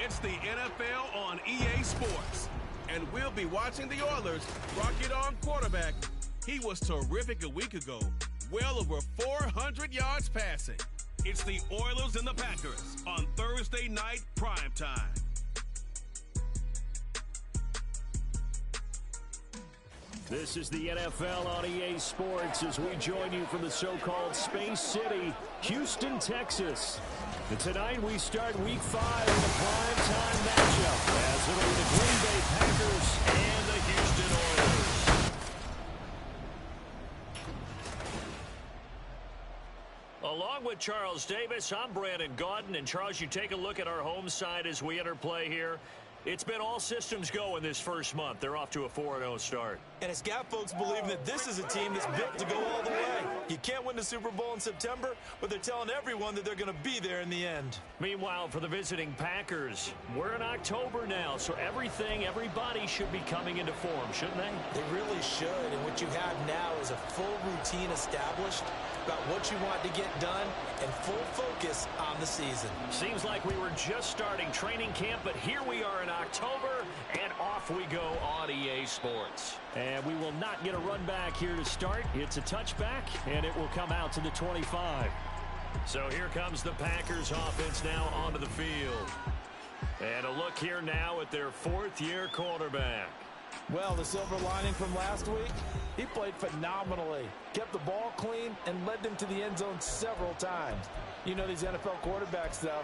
It's the NFL on EA Sports. And we'll be watching the Oilers rock it on quarterback. He was terrific a week ago. Well over 400 yards passing. It's the Oilers and the Packers on Thursday night primetime. This is the NFL on EA Sports as we join you from the so-called Space City, Houston, Texas. And tonight we start Week 5 with a primetime matchup as it'll be the Green Bay Packers and the Houston Oilers. Along with Charles Davis, I'm Brandon Gaudin. And Charles, you take a look at our home side as we enter play here. It's been all systems go in this first month. They're off to a 4-0 start. And it's got folks believing that this is a team that's built to go all the way. You can't win the Super Bowl in September, but they're telling everyone that they're going to be there in the end. Meanwhile, for the visiting Packers, we're in October now, so everybody should be coming into form, shouldn't they? They really should, and what you have now is a full routine established about what you want to get done and full focus on the season. Seems like we were just starting training camp, but here we are in October, and off we go on EA Sports. And we will not get a run back here to start. It's a touchback, and it will come out to the 25. So here comes the Packers offense now onto the field. And a look here now at their fourth-year quarterback. Well, the silver lining from last week, he played phenomenally, kept the ball clean, and led them to the end zone several times. You know these NFL quarterbacks, though,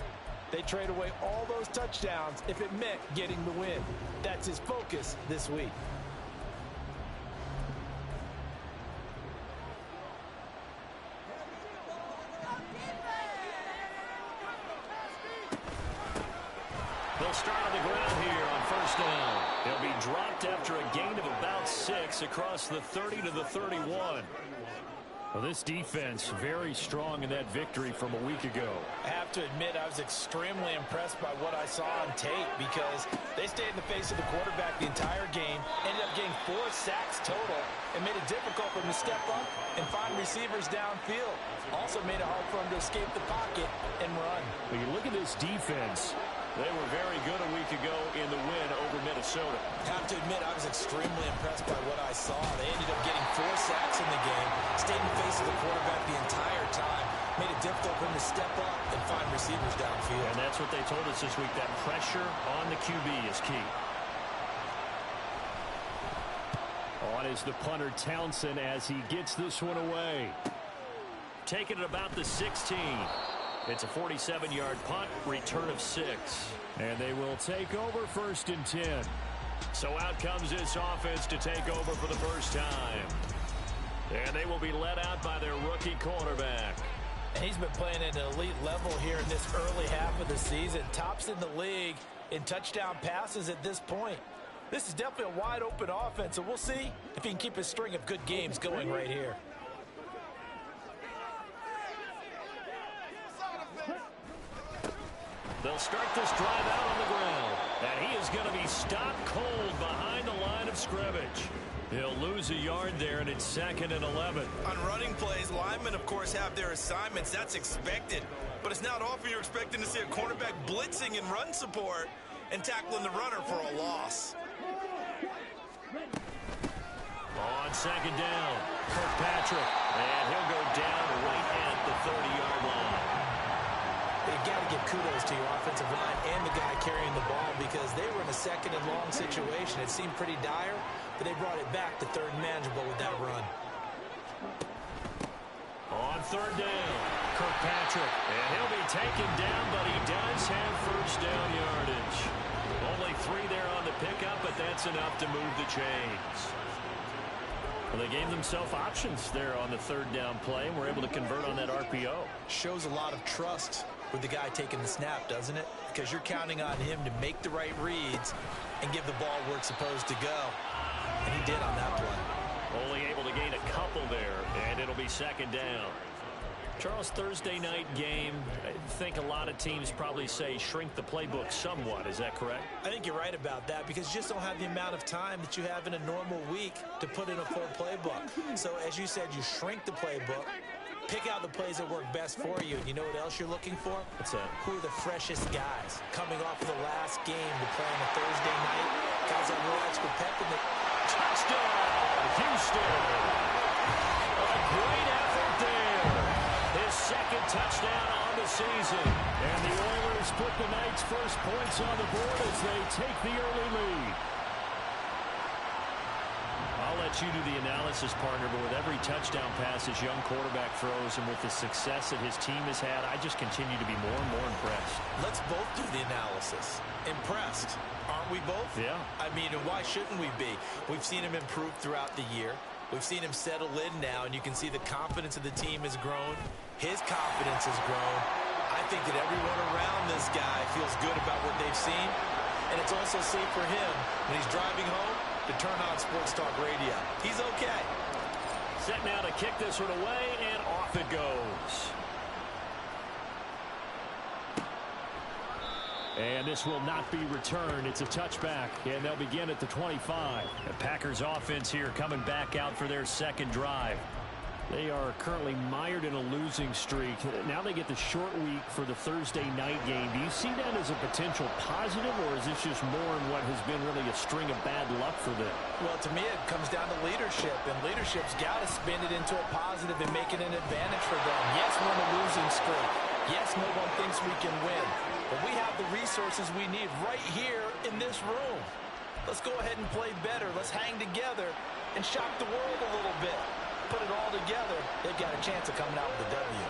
they trade away all those touchdowns if it meant getting the win. That's his focus this week. They'll start on the ground here on first down. He'll be dropped after a gain of about 6 across the 30 to the 31. Well, this defense very strong in that victory from a week ago. I have to admit I was extremely impressed by what I saw on tape because they stayed in the face of the quarterback the entire game, ended up getting 4 sacks total, and made it difficult for him to step up and find receivers downfield. Also made it hard for him to escape the pocket and run. When you look at this defense, they were very good a week ago in the win over Minnesota. I have to admit, I was extremely impressed by what I saw. They ended up getting 4 sacks in the game, stayed in the face of the quarterback the entire time, made it difficult for him to step up and find receivers downfield. And that's what they told us this week, that pressure on the QB is key. On is the punter Townsend as he gets this one away. Taking it about the 16. It's a 47-yard punt, return of 6. And they will take over first and 10. So out comes this offense to take over for the first time. And they will be led out by their rookie quarterback. And he's been playing at an elite level here in this early half of the season. Tops in the league in touchdown passes at this point. This is definitely a wide-open offense, so we'll see if he can keep his string of good games going right here. They'll start this drive out on the ground. And he is going to be stopped cold behind the line of scrimmage. He'll lose a yard there, and it's 2nd and 11. On running plays, linemen, of course, have their assignments. That's expected. But it's not often you're expecting to see a cornerback blitzing in run support and tackling the runner for a loss. On 2nd down, Kirkpatrick. And he'll go down right at the 30-yard line. You got to give kudos to your offensive line and the guy carrying the ball because they were in a 2nd and long situation. It seemed pretty dire, but they brought it back to 3rd and manageable with that run. On 3rd down, Kirkpatrick. And he'll be taken down, but he does have first down yardage. Only 3 there on the pickup, but that's enough to move the chains. Well, they gave themselves options there on the 3rd down play, and were able to convert on that RPO. Shows a lot of trust with the guy taking the snap, doesn't it? Because you're counting on him to make the right reads and give the ball where it's supposed to go. And he did on that play. Only able to gain a couple there, and it'll be 2nd down. Charles, Thursday night game, I think a lot of teams probably say shrink the playbook somewhat. Is that correct? I think you're right about that because you just don't have the amount of time that you have in a normal week to put in a full playbook. So as you said, you shrink the playbook, Pick out the plays that work best for you. And you know what else you're looking for? What's that? Who are the freshest guys coming off of the last game to play on a Thursday night? Guys have a little extra pep in the Touchdown, Houston. A great effort there. His second touchdown on the season. And the Oilers put the Knights' first points on the board as they take the early lead. I'll let you do the analysis, partner, but with every touchdown pass his young quarterback throws and with the success that his team has had, I just continue to be more and more impressed. Let's both do the analysis. Impressed, aren't we both? Yeah. I mean, and why shouldn't we be? We've seen him improve throughout the year. We've seen him settle in now, and you can see the confidence of the team has grown. His confidence has grown. I think that everyone around this guy feels good about what they've seen, and it's also safe for him when he's driving home to turn on Sports Talk Radio. He's okay. Set now to kick this one away, and off it goes. And this will not be returned. It's a touchback, and they'll begin at the 25. The Packers offense here coming back out for their second drive. They are currently mired in a losing streak. Now they get the short week for the Thursday night game. Do you see that as a potential positive, or is this just more in what has been really a string of bad luck for them? Well, to me, it comes down to leadership, and leadership's got to spin it into a positive and make it an advantage for them. Yes, we're in a losing streak. Yes, no one thinks we can win, but we have the resources we need right here in this room. Let's go ahead and play better. Let's hang together and shock the world a little bit. Put it all together, they've got a chance of coming out with a W.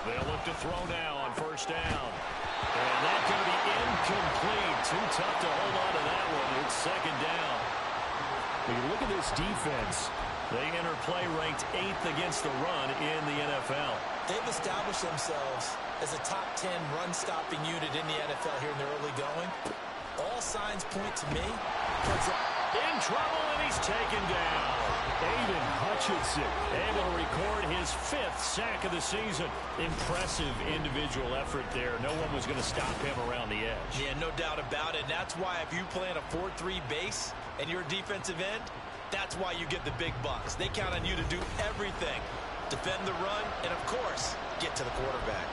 They'll look to throw now on first down. And that's going to be incomplete. Too tough to hold on to that one. It's second down. When you look at this defense, they enter play ranked 8th against the run in the NFL. They've established themselves as a top 10 run-stopping unit in the NFL here in the early going. All signs point to me towards in trouble, and he's taken down. Aiden Hutchinson able to record his 5th sack of the season. Impressive individual effort there. No one was going to stop him around the edge. Yeah, no doubt about it. And that's why if you play in a 4-3 base and you're a defensive end, that's why you get the big bucks. They count on you to do everything. Defend the run, and of course, get to the quarterback.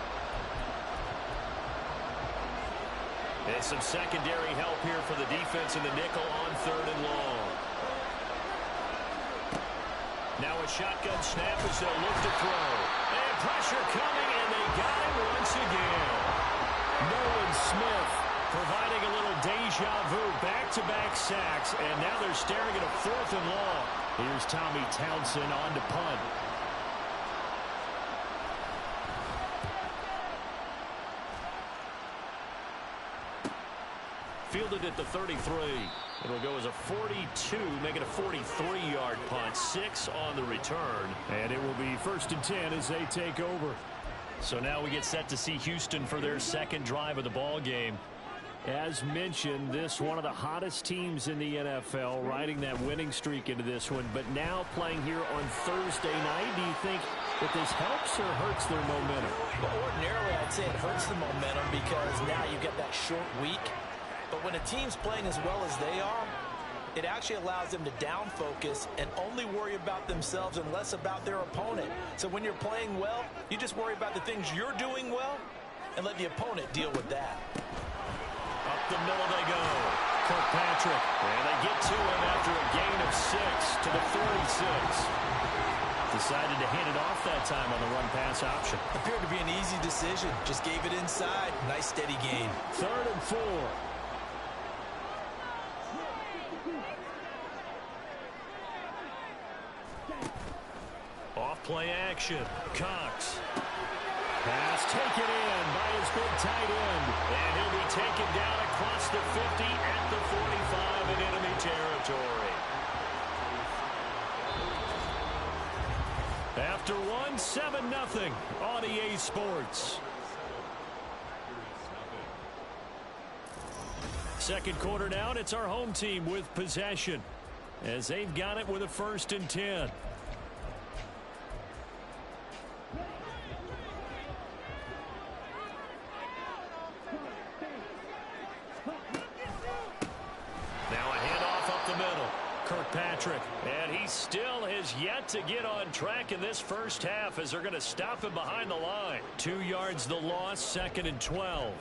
And some secondary help here for the defense in the nickel on 3rd and long. Now a shotgun snap as they'll look to throw. And pressure coming, and they got him once again. Nolan Smith providing a little deja vu, back-to-back sacks, and now they're staring at a 4th and long. Here's Tommy Townsend on to punt. Fielded at the 33. It'll go as a 42, make it a 43-yard punt. 6 on the return. And it will be 1st and 10 as they take over. So now we get set to see Houston for their second drive of the ball game. As mentioned, this one of the hottest teams in the NFL, riding that winning streak into this one. But now playing here on Thursday night, do you think that this helps or hurts their momentum? Well, ordinarily, I'd say it hurts the momentum because now you get that short week. But when a team's playing as well as they are, it actually allows them to down focus and only worry about themselves and less about their opponent. So when you're playing well, you just worry about the things you're doing well and let the opponent deal with that. Up the middle they go. Kirkpatrick. And they get to him after a gain of 6 to the 36. Decided to hand it off that time on the run-pass option. Appeared to be an easy decision. Just gave it inside. Nice steady gain. 3rd and 4. Off-play action. Cox. Pass taken in by his big tight end. And he'll be taken down across the 50 at the 45 in enemy territory. After one, 7-0 on EA Sports. Second quarter down, it's our home team with possession as they've got it with a 1st and 10. Kirkpatrick. And he still has yet to get on track in this first half as they're going to stop him behind the line. 2 yards the loss, 2nd and 12.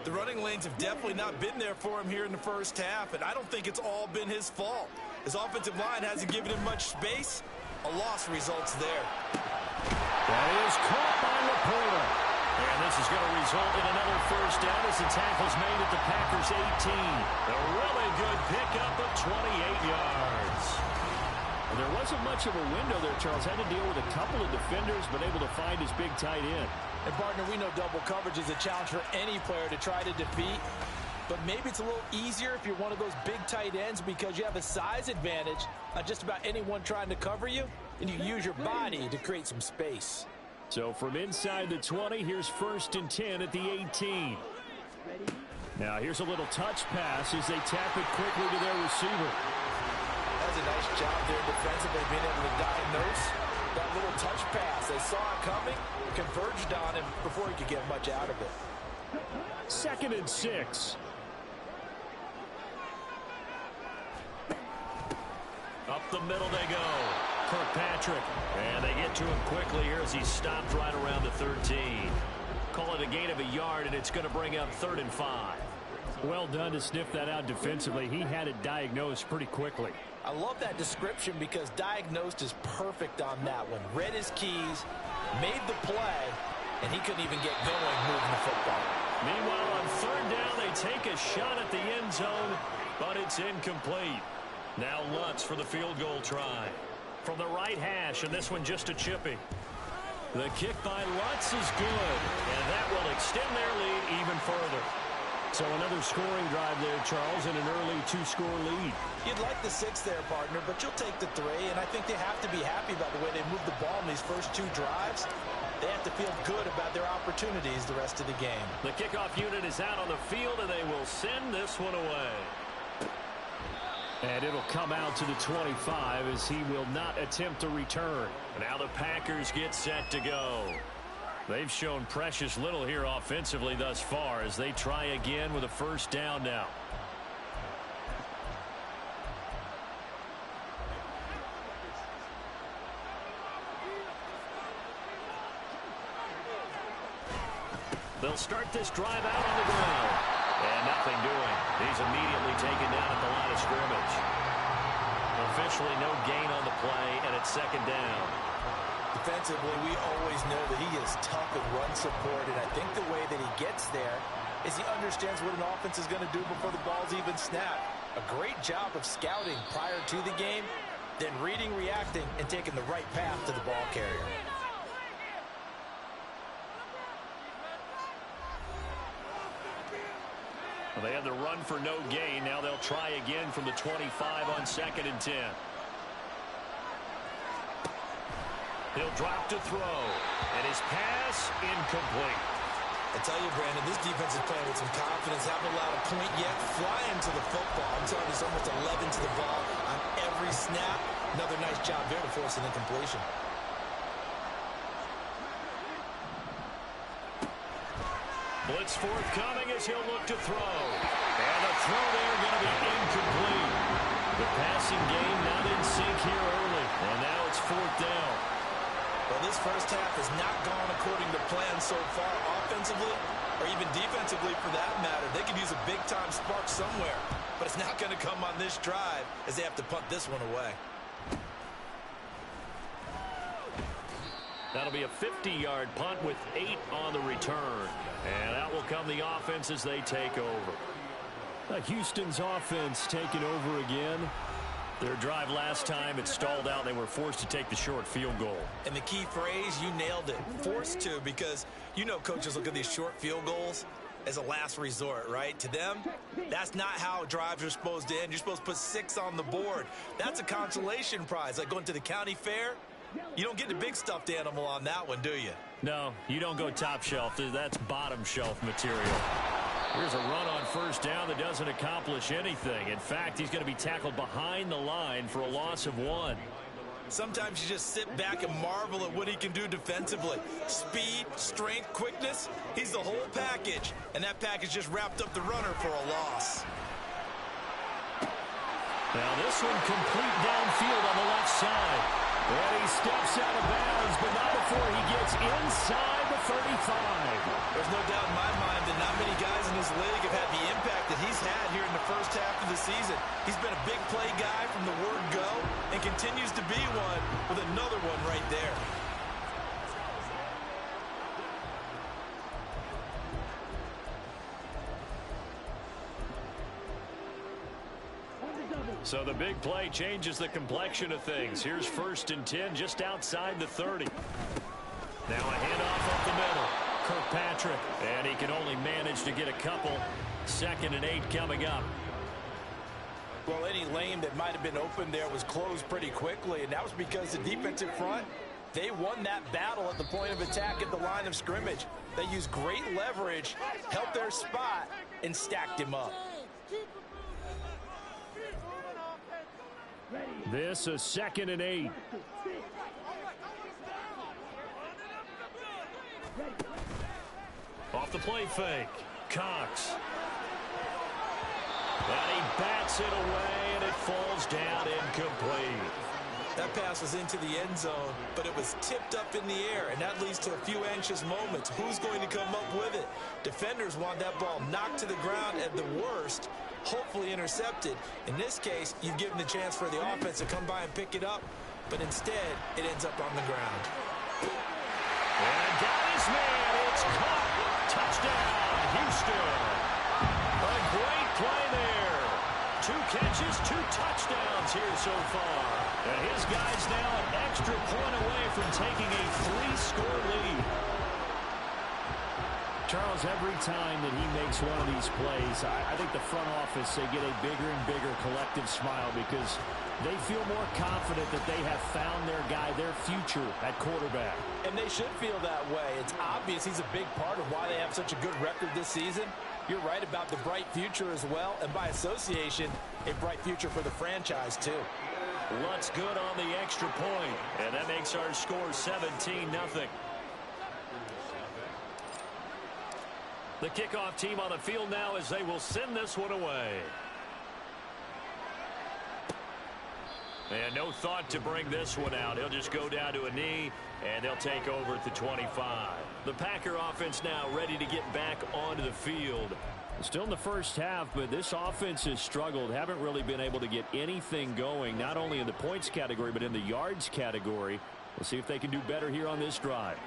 The running lanes have definitely not been there for him here in the first half, and I don't think it's all been his fault. His offensive line hasn't given him much space. A loss results there. That is caught by Laporta. And this is going to result in another first down as the tackle's made at the Packers' 18. A really good pickup of 28 yards. And there wasn't much of a window there, Charles. Had to deal with a couple of defenders, but able to find his big tight end. And, partner, we know double coverage is a challenge for any player to try to defeat. But maybe it's a little easier if you're one of those big tight ends because you have a size advantage on just about anyone trying to cover you, and you use your body to create some space. So from inside the 20, here's 1st and 10 at the 18. Now here's a little touch pass as they tap it quickly to their receiver. That's a nice job there defensively, being able to diagnose that little touch pass. They saw it coming, converged on him before he could get much out of it. 2nd and 6. Up the middle they go. Kirkpatrick. And they get to him quickly here as he's stopped right around the 13. Call it a gain of a yard, and it's going to bring up 3rd and 5. Well done to sniff that out defensively. He had it diagnosed pretty quickly. I love that description because diagnosed is perfect on that one. Read his keys, made the play, and he couldn't even get going moving the football. Meanwhile, on 3rd down, they take a shot at the end zone, but it's incomplete. Now Lutz for the field goal try. From the right hash, and this one just a chippy. The kick by Lutz is good, and that will extend their lead even further. So another scoring drive there, Charles, and an early 2-score lead. You'd like the 6 there, partner, but you'll take the 3, and I think they have to be happy about the way they moved the ball in these first 2 drives. They have to feel good about their opportunities the rest of the game. The kickoff unit is out on the field, and they will send this one away. And it'll come out to the 25 as he will not attempt to return. Now the Packers get set to go. They've shown precious little here offensively thus far as they try again with a first down now. They'll start this drive out on the ground. And nothing doing. He's immediately taken down at the line of scrimmage. Officially no gain on the play, and it's 2nd down. Defensively, we always know that he is tough in run support, and I think the way that he gets there is he understands what an offense is going to do before the ball's even snapped. A great job of scouting prior to the game, then reading, reacting, and taking the right path to the ball carrier. Well, they had the run for no gain. Now they'll try again from the 25 on 2nd and 10. He'll drop to throw. And his pass incomplete. I tell you, Brandon, this defense is playing with some confidence. Haven't allowed a point yet. Flying to the football. I'm telling you, it's almost 11 to the ball on every snap. Another nice job there to force an incompletion. Blitz forthcoming as he'll look to throw. And the throw there going to be incomplete. The passing game not in sync here early. And now it's 4th down. Well, this first half has not gone according to plan so far offensively or even defensively for that matter. They could use a big-time spark somewhere, but it's not going to come on this drive as they have to punt this one away. That'll be a 50-yard punt with 8 on the return. And out will come the offense as they take over. Houston's offense taking over again. Their drive last time, it stalled out. They were forced to take the short field goal. And the key phrase, you nailed it. Forced to, because you know coaches look at these short field goals as a last resort, right? To them, that's not how drives are supposed to end. You're supposed to put 6 on the board. That's a consolation prize, like going to the county fair. You don't get the big stuffed animal on that one, do you? No, you don't go top shelf. That's bottom shelf material. Here's a run on first down that doesn't accomplish anything. In fact, he's going to be tackled behind the line for a loss of 1. Sometimes you just sit back and marvel at what he can do defensively. Speed, strength, quickness, he's the whole package. And that package just wrapped up the runner for a loss. Now this one complete downfield on the left side. And he steps out of bounds, but not before he gets inside the 35. There's no doubt in my mind that not many guys in this league have had the impact that he's had here in the first half of the season. He's been a big play guy from the word go and continues to be one with another one right there. So the big play changes the complexion of things. Here's 1st and 10 just outside the 30. Now a handoff up the middle. Kirkpatrick, and he can only manage to get a couple. 2nd and 8 coming up. Well, any lane that might have been open there was closed pretty quickly, and that was because the defensive front, they won that battle at the point of attack at the line of scrimmage. They used great leverage, helped their spot, and stacked him up. This is 2nd and 8. Off the play fake. Cox. And he bats it away, and it falls down incomplete. That pass was into the end zone, but it was tipped up in the air, and that leads to a few anxious moments. Who's going to come up with it? Defenders want that ball knocked to the ground at the worst, hopefully intercepted. In this case, you've given the chance for the offense to come by and pick it up, but instead, it ends up on the ground. And got his man. It's caught. Touchdown, Houston. A great play there. 2 catches, 2 touchdowns here so far. And his guys now an extra point away from taking a 3-score lead. Charles, every time that he makes one of these plays, I think the front office, they get a bigger and bigger collective smile because they feel more confident that they have found their guy, their future at quarterback. And they should feel that way. It's obvious he's a big part of why they have such a good record this season. You're right about the bright future as well, and by association, a bright future for the franchise too. Lutt's good on the extra point, and that makes our score 17-0. The kickoff team on the field now as they will send this one away. And no thought to bring this one out. He'll just go down to a knee, and they'll take over at the 25. The Packer offense now ready to get back onto the field. Still in the first half, but this offense has struggled. Haven't really been able to get anything going, not only in the points category, but in the yards category. We'll see if they can do better here on this drive.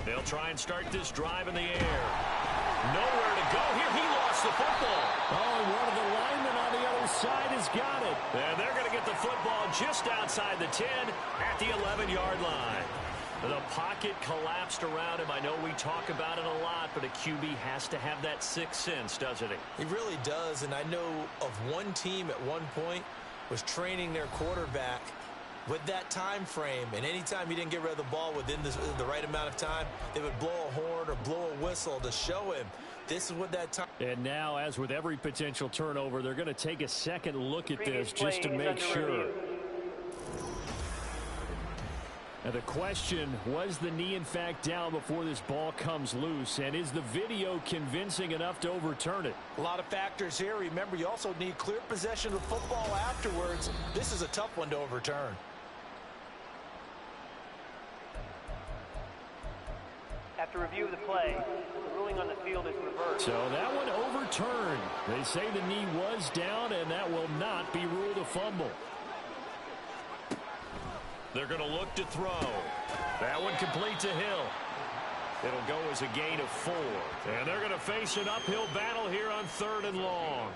They'll try and start this drive in the air. Nowhere to go here. He lost the football. Oh, and one of the linemen on the other side has got it. And they're going to get the football just outside the 10 at the 11-yard line. The pocket collapsed around him. I know we talk about it a lot, but a QB has to have that sixth sense, doesn't he? He really does, and I know of one team at one point was training their quarterback with that time frame, and anytime he didn't get rid of the ball within the right amount of time, they would blow a horn or blow a whistle to show him this is what that time. And now, as with every potential turnover, they're going to take a second look at this just to make sure. Now the question, was the knee in fact down before this ball comes loose, and is the video convincing enough to overturn it? A lot of factors here. Remember, you also need clear possession of the football afterwards. This is a tough one to overturn. After review of the play, the ruling on the field is reversed. So that one overturned. They say the knee was down, and that will not be ruled a fumble. They're going to look to throw. That one complete to Hill. It'll go as a gain of 4. And they're going to face an uphill battle here on 3rd and long.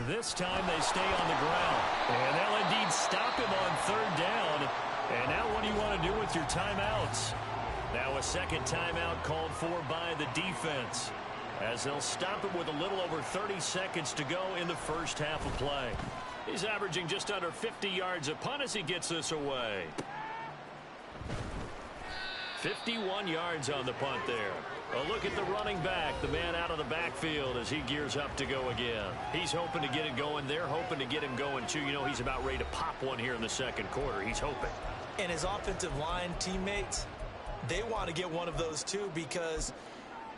This time they stay on the ground. And they'll indeed stop him on 3rd down. And now what do you want to do with your timeouts? Now a second timeout called for by the defense, as they'll stop him with a little over 30 seconds to go in the first half of play. He's averaging just under 50 yards a punt as he gets this away. 51 yards on the punt there. A look at the running back, the man out of the backfield as he gears up to go again. He's hoping to get it going. They're hoping to get him going, too. You know, he's about ready to pop one here in the second quarter. He's hoping. And his offensive line teammates, they want to get one of those, too, because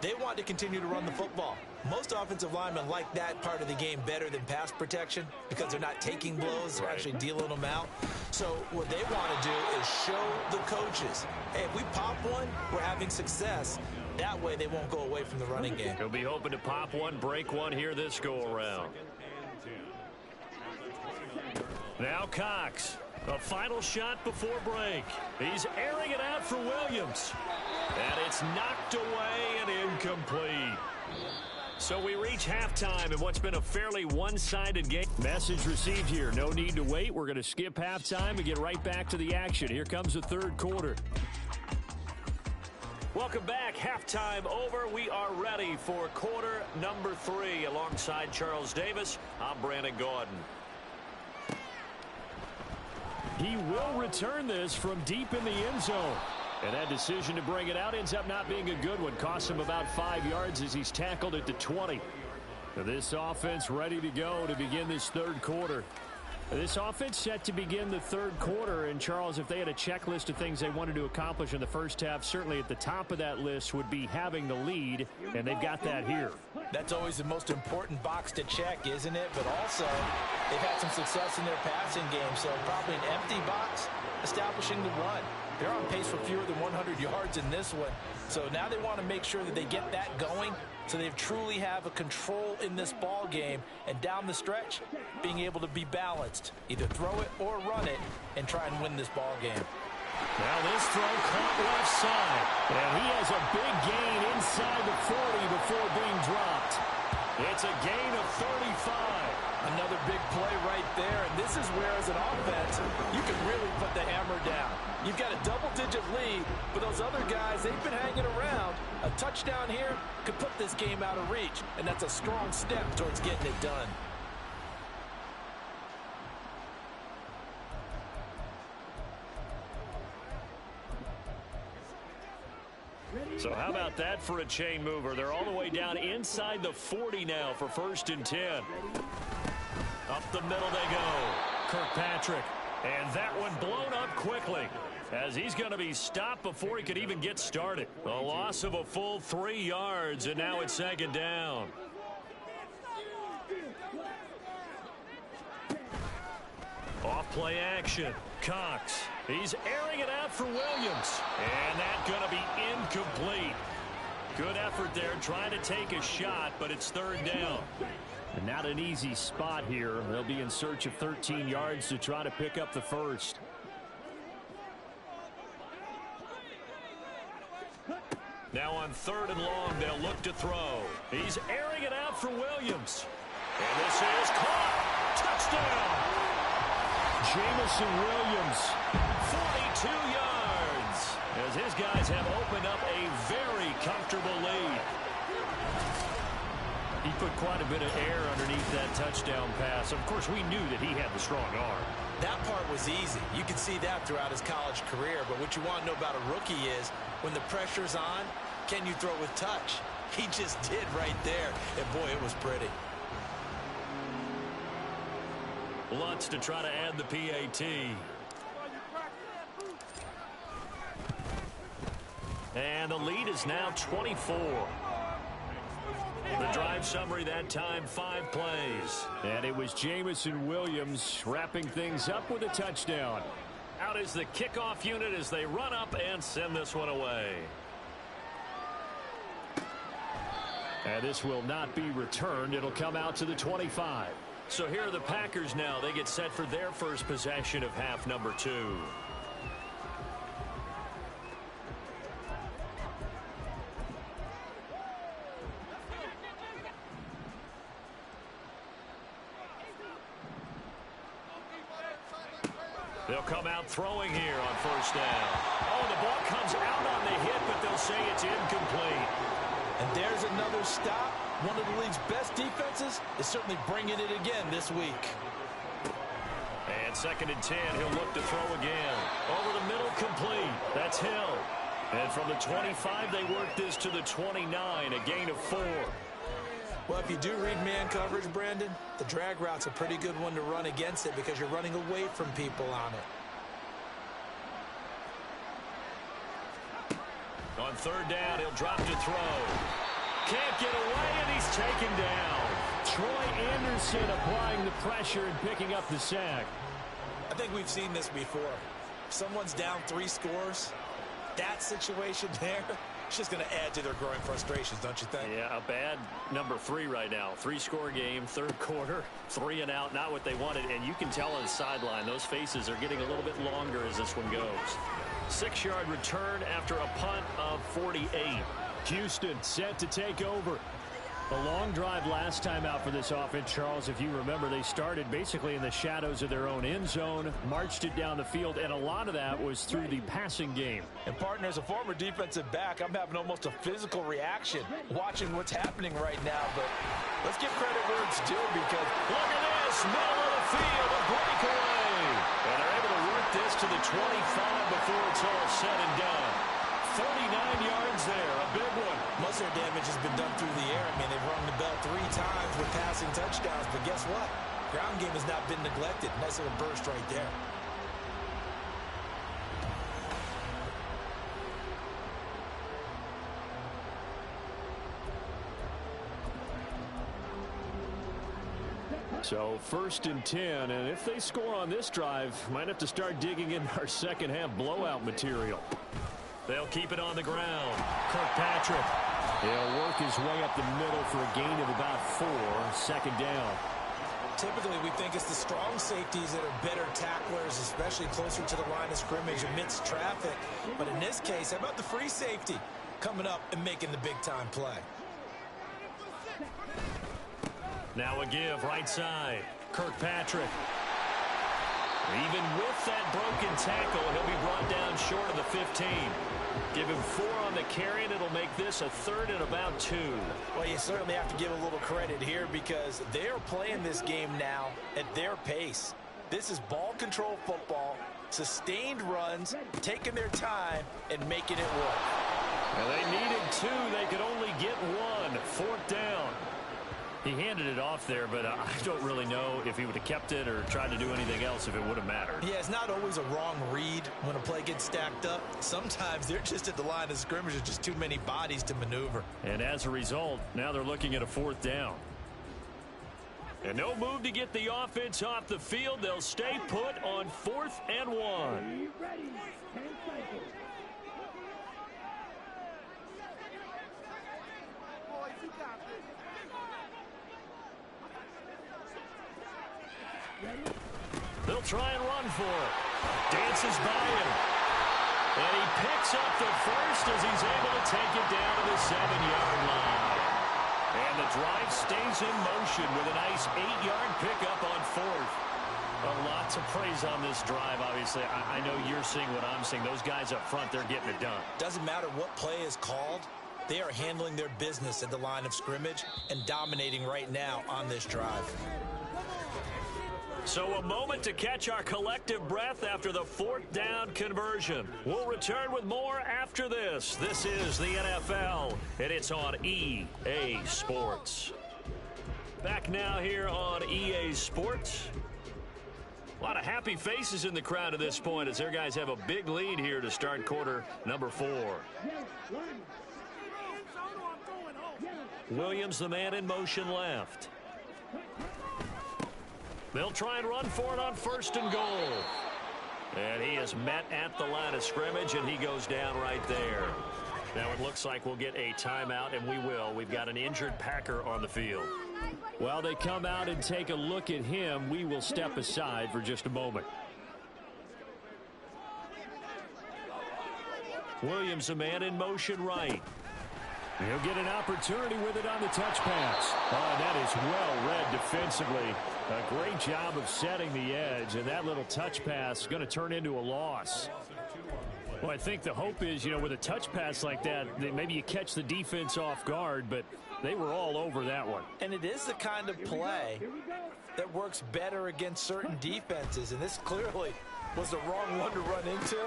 they want to continue to run the football. Most offensive linemen like that part of the game better than pass protection because they're not taking blows, they're actually dealing them out. So what they want to do is show the coaches, hey, if we pop one, we're having success. That way they won't go away from the running game. He'll be hoping to pop one, break one here this go-around. Now Cox. A final shot before break. He's airing it out for Williams. And it's knocked away and incomplete. So we reach halftime in what's been a fairly one-sided game. Message received here. No need to wait. We're going to skip halftime and get right back to the action. Here comes the third quarter. Welcome back. Halftime over. We are ready for quarter number 3. Alongside Charles Davis, I'm Brandon Gaudin. He will return this from deep in the end zone. And that decision to bring it out ends up not being a good one. Costs him about 5 yards as he's tackled at the 20. This offense ready to go to begin this third quarter. This offense set to begin the third quarter. And, Charles, if they had a checklist of things they wanted to accomplish in the first half, certainly at the top of that list would be having the lead, and they've got that here. That's always the most important box to check, isn't it? But also, they've had some success in their passing game, so probably an empty box establishing the run. They're on pace for fewer than 100 yards in this one. So now they want to make sure that they get that going so they truly have a control in this ball game. And down the stretch, being able to be balanced. Either throw it or run it and try and win this ball game. Now this throw caught left side. And he has a big gain inside the 40 before being dropped. It's a gain of 35. Another big play right there, and this is where, as an offense, you can really put the hammer down. You've got a double-digit lead, but those other guys, they've been hanging around. A touchdown here could put this game out of reach, and that's a strong step towards getting it done. So how about that for a chain mover? They're all the way down inside the 40 now for 1st and 10. Up the middle they go. Kirkpatrick. And that one blown up quickly as he's going to be stopped before he could even get started. A loss of a full 3 yards, and now it's 2nd down. Off play action. Cox. He's airing it out for Williams. And that's going to be incomplete. Good effort there trying to take a shot, but it's 3rd down. And not an easy spot here. They'll be in search of 13 yards to try to pick up the first. Now on 3rd and long, they'll look to throw. He's airing it out for Williams. And this is caught. Touchdown. Jamison Williams, 42 yards, as his guys have opened up a very comfortable lead. He put quite a bit of air underneath that touchdown pass. Of course, we knew that he had the strong arm. That part was easy. You could see that throughout his college career. But what you want to know about a rookie is when the pressure's on, can you throw with touch? He just did right there. And, boy, it was pretty. Lutz to try to add the PAT. And the lead is now 24. The drive summary that time, 5 plays. And it was Jamison Williams wrapping things up with a touchdown. Out is the kickoff unit as they run up and send this one away. And this will not be returned. It'll come out to the 25. So here are the Packers now. They get set for their first possession of half number 2. They'll come out throwing here on 1st down. Oh, the ball comes out on the hit, but they'll say it's incomplete. And there's another stop. One of the league's best defenses is certainly bringing it again this week. And 2nd and 10, he'll look to throw again. Over the middle, complete. That's Hill. And from the 25, they work this to the 29, a gain of 4. Well, if you do read man coverage, Brandon, the drag route's a pretty good one to run against it because you're running away from people on it. On third down, he'll drop to throw. Can't get away, and he's taken down. Troy Anderson applying the pressure and picking up the sack. I think we've seen this before. If someone's down 3 scores, that situation there, it's just going to add to their growing frustrations, don't you think? Yeah, a bad number 3 right now. 3-score game, third quarter, 3 and out, not what they wanted. And you can tell on the sideline, those faces are getting a little bit longer as this one goes. 6-yard return after a punt of 48. Houston set to take over. A long drive last time out for this offense, Charles. If you remember, they started basically in the shadows of their own end zone, marched it down the field, and a lot of that was through the passing game. And, partner, as a former defensive back, I'm having almost a physical reaction watching what's happening right now. But let's give credit where it's due because look at this, middle of the field, a breakaway. And they're able to work this to the 25 before it's all said and done. 49 yards there, a big one. Most of their damage has been done through the air. I mean, they've rung the bell 3 times with passing touchdowns, but guess what? Ground game has not been neglected. Nice little burst right there. So 1st and 10, and if they score on this drive, might have to start digging in our second half blowout material. They'll keep it on the ground. Kirkpatrick. He'll work his way up the middle for a gain of about 4. 2nd down. Typically, we think it's the strong safeties that are better tacklers, especially closer to the line of scrimmage amidst traffic. But in this case, how about the free safety coming up and making the big-time play? Now a give right side. Kirkpatrick. Even with that broken tackle, he'll be brought down short of the 15. Give him 4 on the carry, and it'll make this a 3rd and about 2. Well, you certainly have to give a little credit here because they're playing this game now at their pace. This is ball control football, sustained runs, taking their time, and making it work. And they needed 2. They could only get 1. 4th down. He handed it off there, but I don't really know if he would have kept it or tried to do anything else if it would have mattered. Yeah, it's not always a wrong read when a play gets stacked up. Sometimes they're just at the line of scrimmage. There's just too many bodies to maneuver. And as a result, now they're looking at a 4th down. And no move to get the offense off the field. They'll stay put on 4th and 1. They'll try and run for it. Dances by him. And he picks up the first as he's able to take it down to the 7-yard line. And the drive stays in motion with a nice 8-yard pickup on 4th. A lot to praise on this drive, obviously. I know you're seeing what I'm seeing. Those guys up front, they're getting it done. Doesn't matter what play is called. They are handling their business at the line of scrimmage and dominating right now on this drive. So a moment to catch our collective breath after the 4th down conversion. We'll return with more after this. This is the NFL, and it's on EA Sports. Back now here on EA Sports. A lot of happy faces in the crowd at this point as their guys have a big lead here to start quarter number 4. Williams, the man in motion left. They'll try and run for it on 1st and goal. And he is met at the line of scrimmage, and he goes down right there. Now it looks like we'll get a timeout, and we will. We've got an injured Packer on the field. While they come out and take a look at him, we will step aside for just a moment. Williams, a man in motion right. He'll get an opportunity with it on the touch pass. Oh, that is well read defensively. A great job of setting the edge, and that little touch pass is going to turn into a loss. Well, I think the hope is, with a touch pass like that, maybe you catch the defense off guard, but they were all over that one. And it is the kind of play that works better against certain defenses, and this clearly was the wrong one to run into.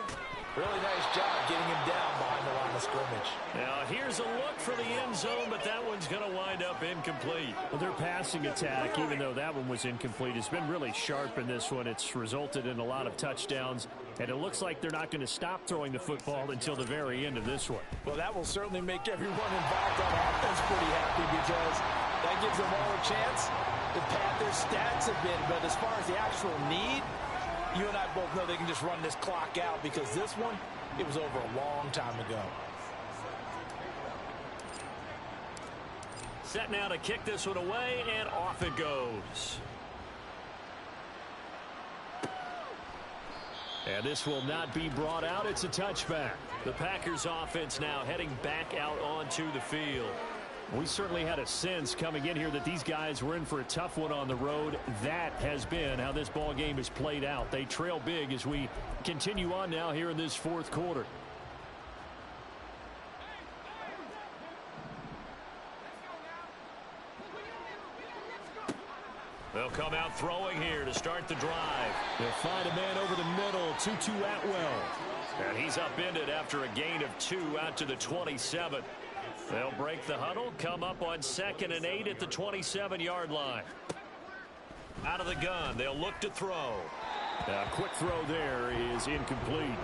Really nice job getting him down behind the line of scrimmage. Now, here's a look for the end zone, but that one's going to wind up incomplete. Well, their passing attack, even though that one was incomplete, has been really sharp in this one. It's resulted in a lot of touchdowns, and it looks like they're not going to stop throwing the football until the very end of this one. Well, that will certainly make everyone involved on offense pretty happy because that gives them all a chance to pad their stats a bit. But as far as the actual need, you and I both know they can just run this clock out because this one, it was over a long time ago. Set now to kick this one away, and off it goes. And this will not be brought out. It's a touchback. The Packers offense now heading back out onto the field. We certainly had a sense coming in here that these guys were in for a tough one on the road. That has been how this ball game has played out. They trail big as we continue on now here in this fourth quarter. They'll come out throwing here to start the drive. They'll find a man over the middle, Tutu Atwell. And he's upended after a gain of 2 out to the 27. They'll break the huddle, come up on 2nd and 8 at the 27-yard line. Out of the gun, they'll look to throw. A quick throw there is incomplete.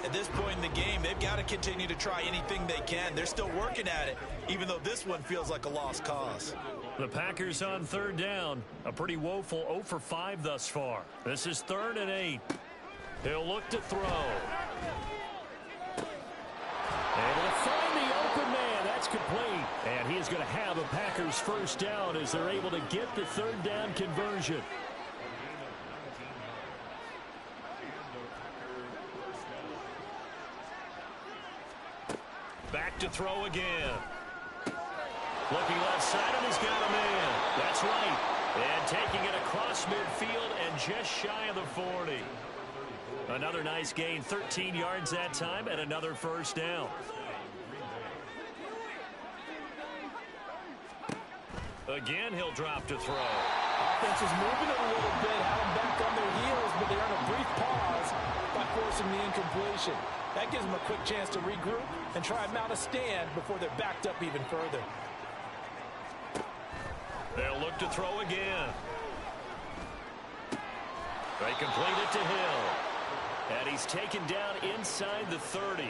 At this point in the game, they've got to continue to try anything they can. They're still working at it, even though this one feels like a lost cause. The Packers on 3rd down. A pretty woeful 0 for 5 thus far. This is 3rd and 8. He'll look to throw. Able to find the open man. That's complete. And he is going to have a Packers first down as they're able to get the 3rd down conversion. Back to throw again. Looking left side, and he's got a man. That's right. And taking it across midfield and just shy of the 40. Another nice gain, 13 yards that time, and another first down. Again, he'll drop to throw. Offense is moving it a little bit, had them back on their heels, but they earn a brief pause by forcing the incompletion. That gives them a quick chance to regroup and try and mount a stand before they're backed up even further. They'll look to throw again. They complete it to Hill. And he's taken down inside the 30.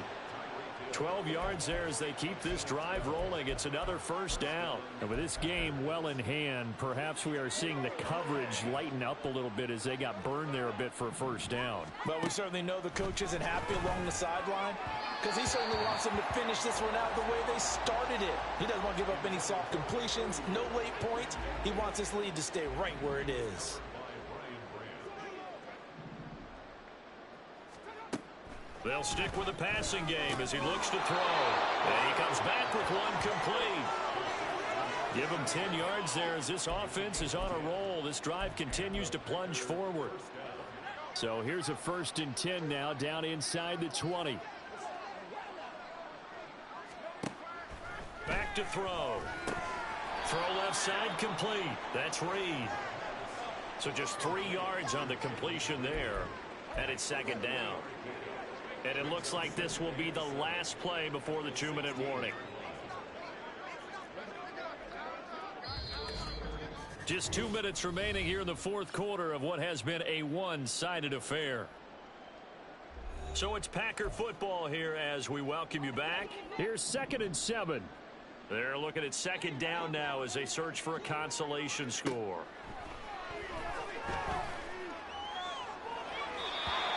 12 yards there as they keep this drive rolling. It's another first down. And with this game well in hand, perhaps we are seeing the coverage lighten up a little bit as they got burned there a bit for a first down. But we certainly know the coach isn't happy along the sideline because he certainly wants them to finish this one out the way they started it. He doesn't want to give up any soft completions, no late points. He wants this lead to stay right where it is. They'll stick with the passing game as he looks to throw. And he comes back with one complete. Give him 10 yards there as this offense is on a roll. This drive continues to plunge forward. So here's a 1st and 10 now down inside the 20. Back to throw. Throw left side complete. That's Reed. So just 3 yards on the completion there. And it's 2nd down. And it looks like this will be the last play before the 2-minute warning. Just 2 minutes remaining here in the fourth quarter of what has been a one-sided affair. So it's Packer football here as we welcome you back. Here's 2nd and 7. They're looking at 2nd down now as they search for a consolation score.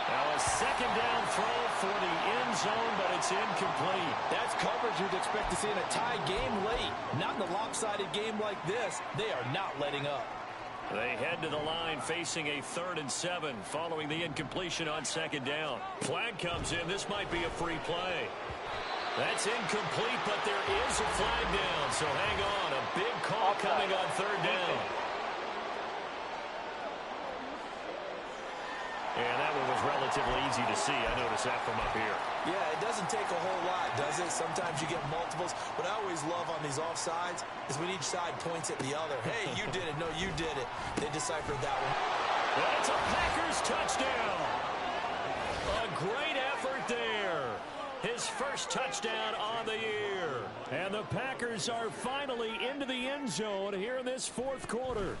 Now a 2nd down throw for the end zone, but it's incomplete. That's coverage you'd expect to see in a tie game late. Not in a lopsided game like this. They are not letting up. They head to the line facing a 3rd and 7 following the incompletion on 2nd down. Flag comes in. This might be a free play. That's incomplete, but there is a flag down. So hang on. A big call coming on 3rd down. And that one was relatively easy to see. I noticed that from up here. Yeah, it doesn't take a whole lot, does it? Sometimes you get multiples. What I always love on these offsides is when each side points at the other. Hey, you did it. No, you did it. They deciphered that one. That's a Packers touchdown. A great effort there. His first touchdown on the year. And the Packers are finally into the end zone here in this fourth quarter.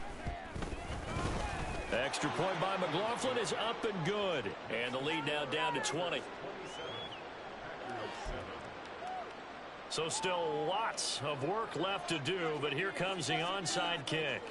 Extra point by McLaughlin is up and good. And the lead now down to 20. So still lots of work left to do, but here comes the onside kick.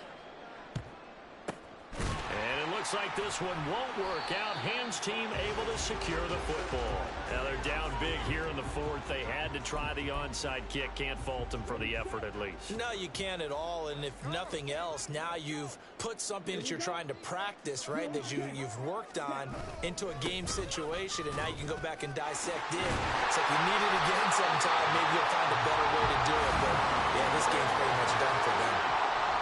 And it looks like this one won't work out. Ham's team able to secure the football. Now they're down big here in the fourth. They had to try the onside kick. Can't fault them for the effort at least. No, you can't at all. And if nothing else, now you've put something that you're trying to practice, right, that you've worked on into a game situation, and now you can go back and dissect it. So if you need it again sometime, maybe you'll find a better way to do it. But, yeah, this game's pretty much done for them.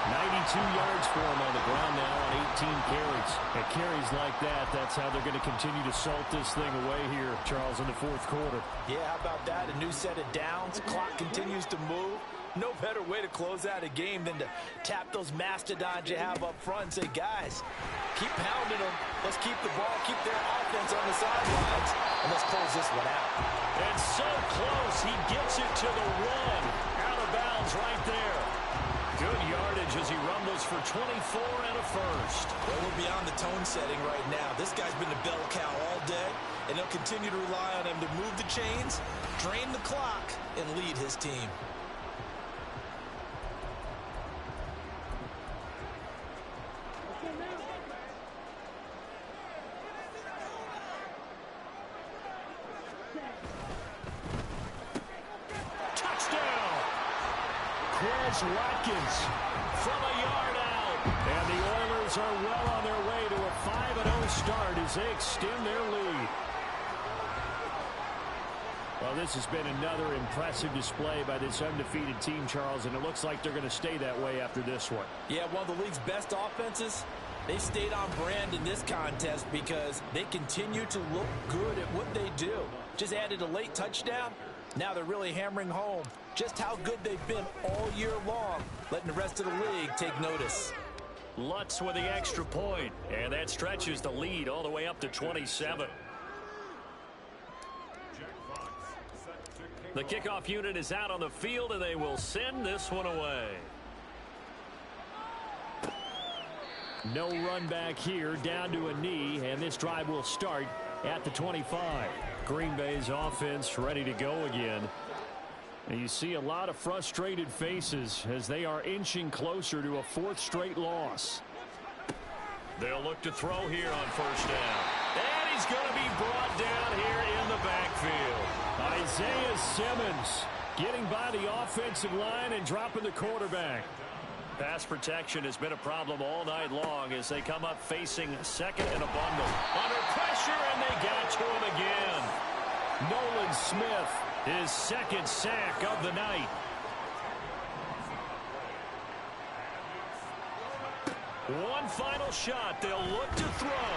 92 yards for him on the ground now on 18 carries. And carries like that, that's how they're going to continue to salt this thing away here, Charles, in the fourth quarter. Yeah, how about that? A new set of downs. Clock continues to move. No better way to close out a game than to tap those mastodons you have up front and say, guys, keep pounding them. Let's keep the ball, keep their offense on the sidelines, and let's close this one out. And so close, he gets it to the one. Out of bounds right there. Good yardage as he rumbles for 24 and a first. Well, we're beyond the tone setting right now. This guy's been a bell cow all day, and they'll continue to rely on him to move the chains, drain the clock, and lead his team. Watkins from a yard out. And the Oilers are well on their way to a 5-0 start as they extend their lead. Well, this has been another impressive display by this undefeated team, Charles, and it looks like they're going to stay that way after this one. Yeah, one of the league's best offenses. They stayed on brand in this contest because they continue to look good at what they do. Just added a late touchdown. Now they're really hammering home just how good they've been all year long, letting the rest of the league take notice. Lutz with the extra point, and that stretches the lead all the way up to 27. The kickoff unit is out on the field, and they will send this one away. No run back here, down to a knee, and this drive will start at the 25. Green Bay's offense ready to go again. And you see a lot of frustrated faces as they are inching closer to a fourth straight loss. They'll look to throw here on first down. And he's going to be brought down here in the backfield. Isaiah Simmons getting by the offensive line and dropping the quarterback. Pass protection has been a problem all night long as they come up facing second and a bundle. Under pressure, and they got to him again. Nolan Smith, his second sack of the night. One final shot. They'll look to throw.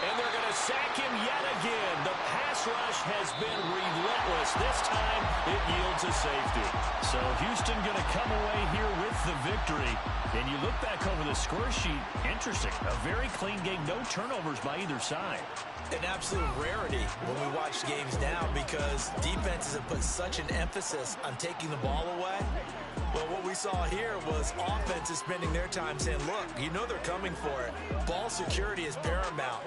And they're going to sack him yet again. The pass rush has been relentless. This time, it yields a safety. So Houston going to come away here with the victory. And you look back over the score sheet, interesting. A very clean game. No turnovers by either side. An absolute rarity when we watch games now because defenses have put such an emphasis on taking the ball away. Well, what we saw here was offenses spending their time saying, look, you know they're coming for it. Ball security is paramount.